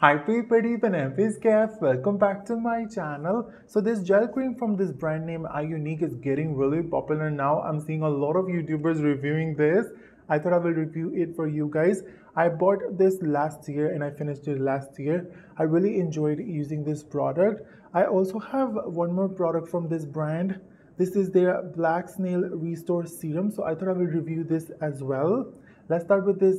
Hi people, and MP's Kaif. Welcome back to my channel. So this gel cream from this brand name iUNIK is getting really popular now. I'm seeing a lot of YouTubers reviewing this. I thought I will review it for you guys. I bought this last year and I finished it last year. I really enjoyed using this product. I also have one more product from this brand. This is their Black Snail Restore Serum. So I thought I will review this as well. Let's start with this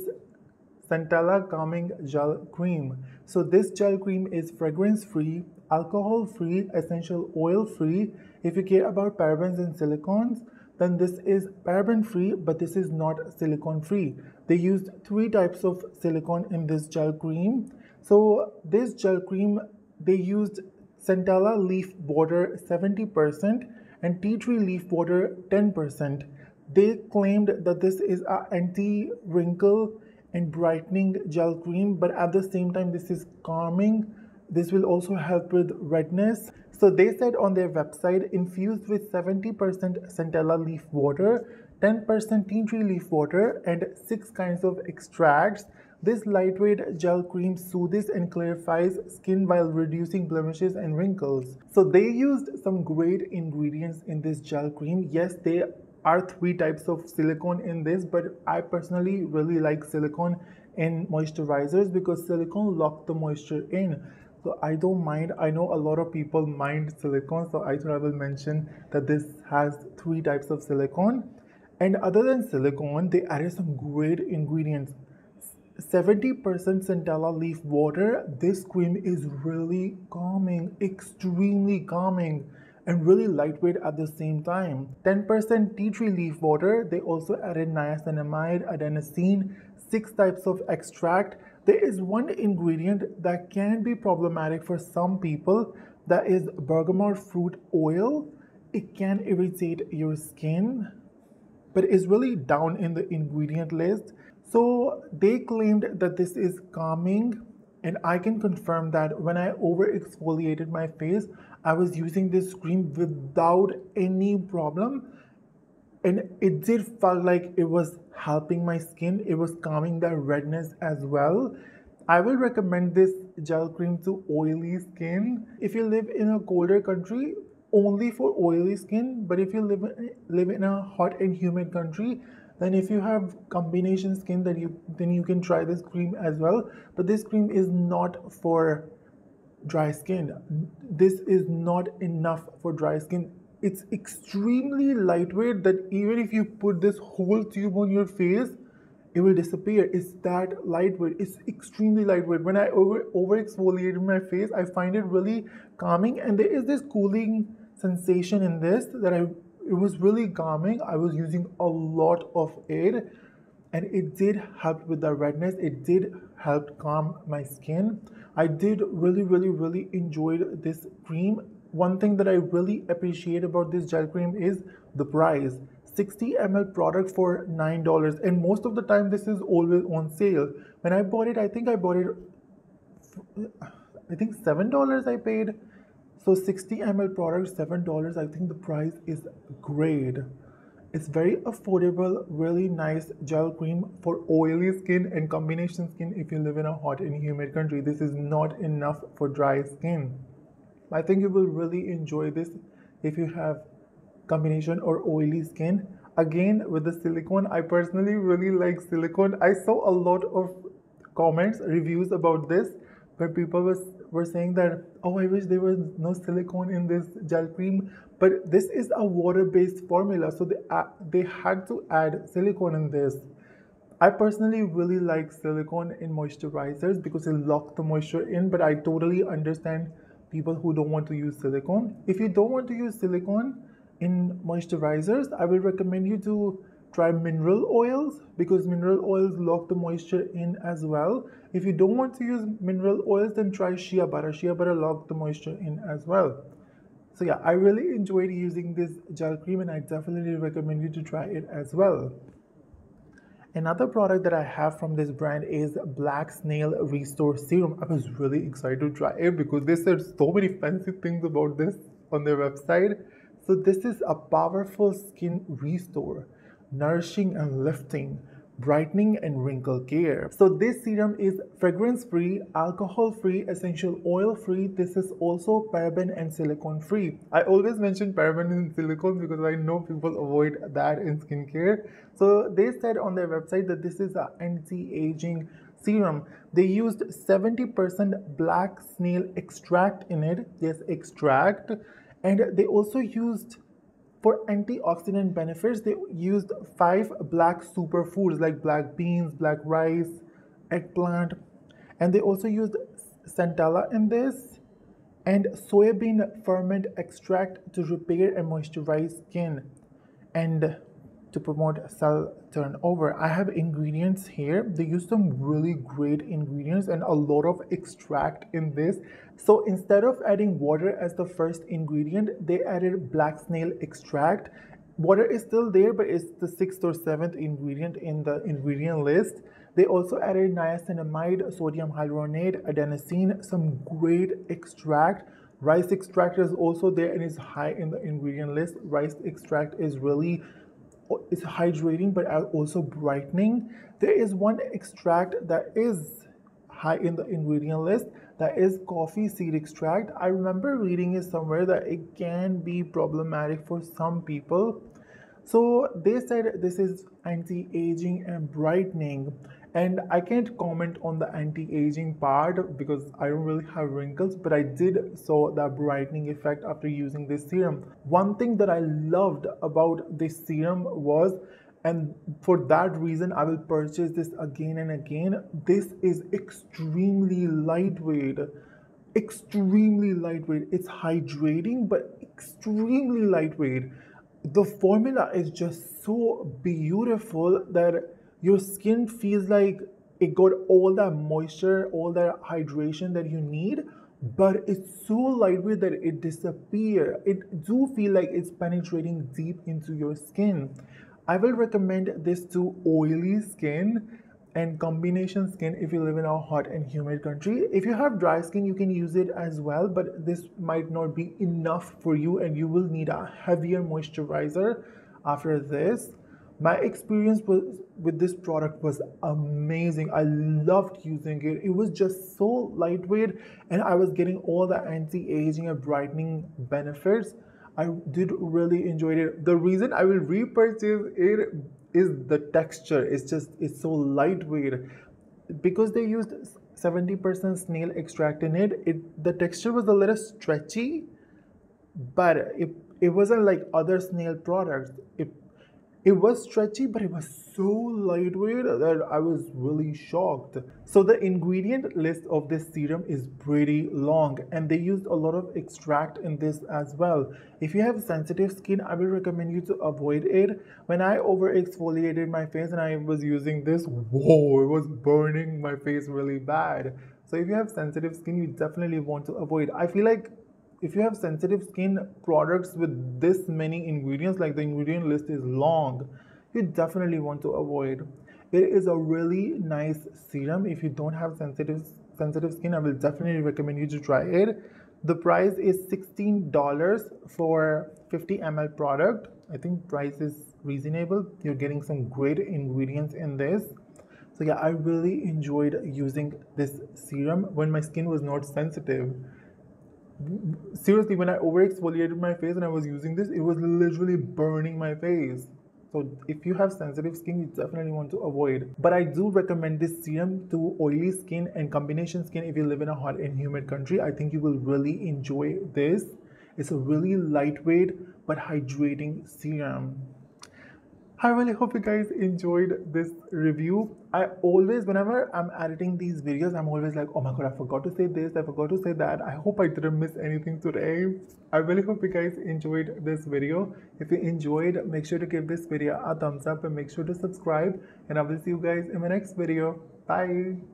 Centella Calming Gel Cream. So this gel cream is fragrance-free, alcohol-free, essential oil-free. If you care about parabens and silicones, then this is paraben-free, but this is not silicone-free. They used 3 types of silicone in this gel cream. So this gel cream, they used Centella leaf water 70% and tea tree leaf water 10%. They claimed that this is an anti-wrinkle and brightening gel cream, but at the same time this is calming. This will also help with redness. So they said on their website, infused with 70% centella leaf water, 10% tea tree leaf water, and 6 kinds of extracts. This lightweight gel cream soothes and clarifies skin while reducing blemishes and wrinkles. So they used some great ingredients in this gel cream. Yes, they are 3 types of silicone in this, but I personally really like silicone in moisturizers because silicone lock the moisture in. So I don't mind. I know a lot of people mind silicone, so I thought I will mention that this has 3 types of silicone. And other than silicone, they added some great ingredients. 70% centella leaf water. This cream is really calming, extremely calming, and really lightweight at the same time. 10% tea tree leaf water. They also added niacinamide, adenosine, 6 types of extract. There is one ingredient that can be problematic for some people, that is bergamot fruit oil. It can irritate your skin, but is really down in the ingredient list. So they claimed that this is calming, and I can confirm that when I over exfoliated my face, I was using this cream without any problem, and it did felt like it was helping my skin. It was calming that redness as well. I will recommend this gel cream to oily skin. If you live in a colder country, only for oily skin. But if you live in a hot and humid country, then if you have combination skin, then you can try this cream as well. But this cream is not for dry skin. This is not enough for dry skin. It's extremely lightweight that even if you put this whole tube on your face, it will disappear. It's that lightweight. It's extremely lightweight. When I over exfoliate my face, I find it really calming, and there is this cooling sensation in this that it was really calming. I was using a lot of it, and it did help with the redness. It did help calm my skin. I did really enjoy this cream. One thing that I really appreciate about this gel cream is the price. 60 ml product for $9, and most of the time this is always on sale. When I bought it, I think $7 I paid. So 60 ml product, $7. I think the price is great. It's very affordable, really nice gel cream for oily skin and combination skin if you live in a hot and humid country. This is not enough for dry skin. I think you will really enjoy this if you have combination or oily skin. Again, with the silicone, I personally really like silicone. I saw a lot of comments, reviews about this, where people were saying that, oh, I wish there was no silicone in this gel cream. But this is a water-based formula, so they had to add silicone in this. I personally really like silicone in moisturizers because it locks the moisture in, but I totally understand people who don't want to use silicone. If you don't want to use silicone in moisturizers, I will recommend you to try mineral oils because mineral oils lock the moisture in as well. If you don't want to use mineral oils, then try shea butter. Shea butter lock the moisture in as well. So yeah, I really enjoyed using this gel cream, and I definitely recommend you to try it as well. Another product that I have from this brand is Black Snail Restore Serum. I was really excited to try it because they said so many fancy things about this on their website. So this is a powerful skin restore, nourishing and lifting, brightening and wrinkle care. So this serum is fragrance free, alcohol free, essential oil free. This is also paraben and silicone free. I always mention paraben and silicone because I know people avoid that in skincare. So they said on their website that this is an anti-aging serum. They used 70% black snail extract in it. Yes, extract. And they also used, for antioxidant benefits, they used 5 black superfoods like black beans, black rice, eggplant, and they also used Centella in this, and soybean ferment extract to repair and moisturize skin and to promote cell turnover. I have ingredients here. They use some really great ingredients and a lot of extract in this. So instead of adding water as the first ingredient, they added black snail extract. Water is still there, but it's the 6th or 7th ingredient in the ingredient list. They also added niacinamide, sodium hyaluronate, adenosine, some great extract. Rice extract is also there and is high in the ingredient list. Rice extract is really, it's hydrating but also brightening. There is one extract that is high in the ingredient list, that is coffee seed extract. I remember reading it somewhere that it can be problematic for some people. So they said this is anti-aging and brightening, and I can't comment on the anti-aging part because I don't really have wrinkles, but I did saw that brightening effect after using this serum. One thing that I loved about this serum was, and for that reason I will purchase this again and again, this is extremely lightweight. Extremely lightweight. It's hydrating but extremely lightweight. The formula is just so beautiful that your skin feels like it got all that moisture, all that hydration that you need, but it's so lightweight that it disappears. It do feel like it's penetrating deep into your skin. I will recommend this to oily skin and combination skin if you live in a hot and humid country. If you have dry skin, you can use it as well, but this might not be enough for you and you will need a heavier moisturizer after this. My experience with this product was amazing. I loved using it. It was just so lightweight and I was getting all the anti-aging and brightening benefits. I did really enjoy it. The reason I will repurchase it is the texture. It's so lightweight. Because they used 70% snail extract in it, the texture was a little stretchy, but it wasn't like other snail products. It was stretchy, but it was so lightweight that I was really shocked. So the ingredient list of this serum is pretty long and they used a lot of extract in this as well. If you have sensitive skin, I will recommend you to avoid it. When I over exfoliated my face and I was using this, whoa, it was burning my face really bad. So if you have sensitive skin, you definitely want to avoid. I feel like if you have sensitive skin, products with this many ingredients, like the ingredient list is long, you definitely want to avoid. It is a really nice serum. If you don't have sensitive skin, I will definitely recommend you to try it. The price is $16 for 50 ml product. I think price is reasonable. You're getting some great ingredients in this. So yeah, I really enjoyed using this serum when my skin was not sensitive. Seriously, when I over exfoliated my face and I was using this, it was literally burning my face. So if you have sensitive skin, you definitely want to avoid. But I do recommend this serum to oily skin and combination skin if you live in a hot and humid country. I think you will really enjoy this. It's a really lightweight but hydrating serum. I really hope you guys enjoyed this review. I always, whenever I'm editing these videos, I'm always like, oh my god, I forgot to say this, I forgot to say that. I hope I didn't miss anything today. I really hope you guys enjoyed this video. If you enjoyed, make sure to give this video a thumbs up and make sure to subscribe. And I will see you guys in my next video. Bye.